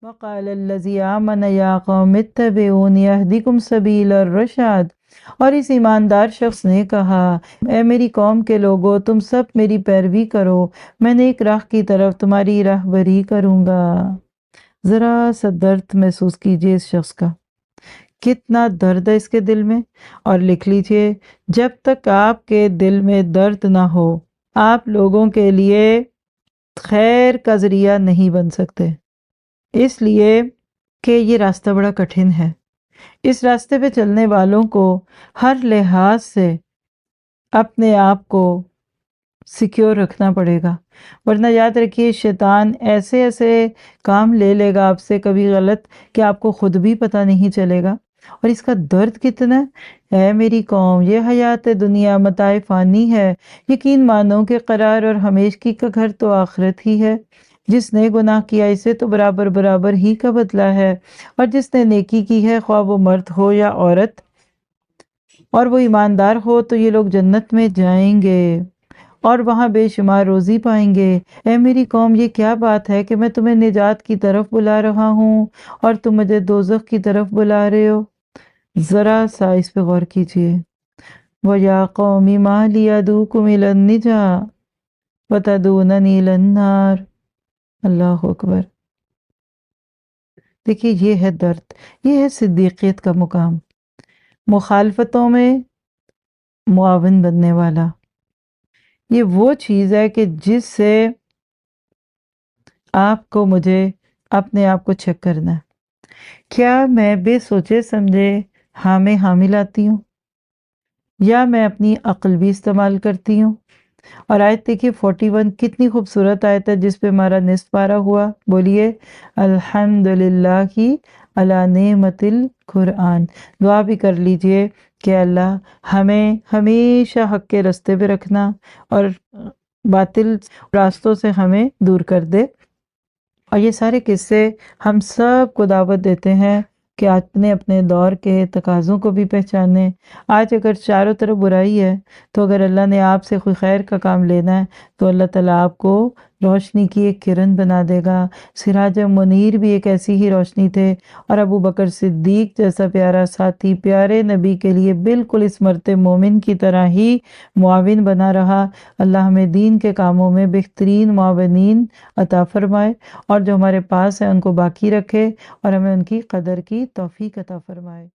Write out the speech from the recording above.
وقال الذی آمن یا قوم اتبعونی اہدکم سبیل الرشاد، اور اس ایماندار شخص نے کہا اے میری قوم کے لوگو تم سب میری پیروی کرو، میں نیک راہ کی طرف تمہاری راہبری کروں گا۔ ذرا سا درد محسوس کیجئے اس شخص کا، کتنا درد ہے اس کے دل میں، اور لکھ لیجئے جب تک آپ کے دل میں درد نہ ہو آپ لوگوں کے لیے خیر کا ذریعہ نہیں بن سکتے، اس لیے کہ یہ راستہ بڑا کٹھن ہے۔ اس راستے پہ چلنے والوں کو ہر لحاظ سے اپنے آپ کو سیکیور رکھنا پڑے گا، ورنہ یاد رکھیے شیطان ایسے ایسے کام لے لے گا آپ سے کبھی غلط کہ آپ کو خود بھی پتہ نہیں چلے گا۔ اور اس کا درد کتنا ہے، اے میری قوم یہ حیات دنیا متاع فانی ہے، یقین مانو کہ قرار اور ہمیشگی کا گھر تو آخرت ہی ہے۔ جس نے گناہ کیا اسے تو برابر برابر ہی کا بدلہ ہے، اور جس نے نیکی کی ہے خواہ وہ مرد ہو یا عورت، اور وہ ایماندار ہو تو یہ لوگ جنت میں جائیں گے اور وہاں بے شمار روزی پائیں گے۔ اے میری قوم یہ کیا بات ہے کہ میں تمہیں نجات کی طرف بلا رہا ہوں اور تم مجھے دوزخ کی طرف بلا رہے ہو؟ ذرا سا اس پہ غور کیجئے۔ وَيَا قَوْمِ مَا لِيَ أَدْعُوكُمْ إِلَى النَّجَاةِ وَتَدْعُونَنِي إِلَى النَّارِ۔ اللہ اکبر۔ دیکھیے یہ ہے درد، یہ ہے صدیقیت کا مقام، مخالفتوں میں معاون بننے والا۔ یہ وہ چیز ہے کہ جس سے آپ کو مجھے اپنے آپ کو چیک کرنا ہے، کیا میں بے سوچے سمجھے ہاں میں حامل آتی ہوں، یا میں اپنی عقل بھی استعمال کرتی ہوں؟ اور آیت دیکھیے 41 کتنی خوبصورت آیت ہے جس پہ ہمارا نصف پارہ ہوا، بولیے الحمدللہ علی نعمت القرآن۔ دعا بھی کر لیجئے کہ اللہ ہمیں ہمیشہ حق کے رستے پہ رکھنا اور باطل راستوں سے ہمیں دور کر دے۔ اور یہ سارے قصے ہم سب کو دعوت دیتے ہیں کہ اپنے اپنے دور کے تقاضوں کو بھی پہچانیں۔ آج اگر چاروں طرف برائی ہے تو اگر اللہ نے آپ سے کوئی خیر کا کام لینا ہے تو اللہ تعالیٰ آپ کو روشنی کی ایک کرن بنا دے گا۔ سراج منیر بھی ایک ایسی ہی روشنی تھے، اور ابو بکر صدیق جیسا پیارا ساتھی پیارے نبی کے لیے بالکل اس مرتے مومن کی طرح ہی معاون بنا رہا۔ اللہ ہمیں دین کے کاموں میں بہترین معاونین عطا فرمائے، اور جو ہمارے پاس ہیں ان کو باقی رکھے اور ہمیں ان کی قدر کی توفیق عطا فرمائے۔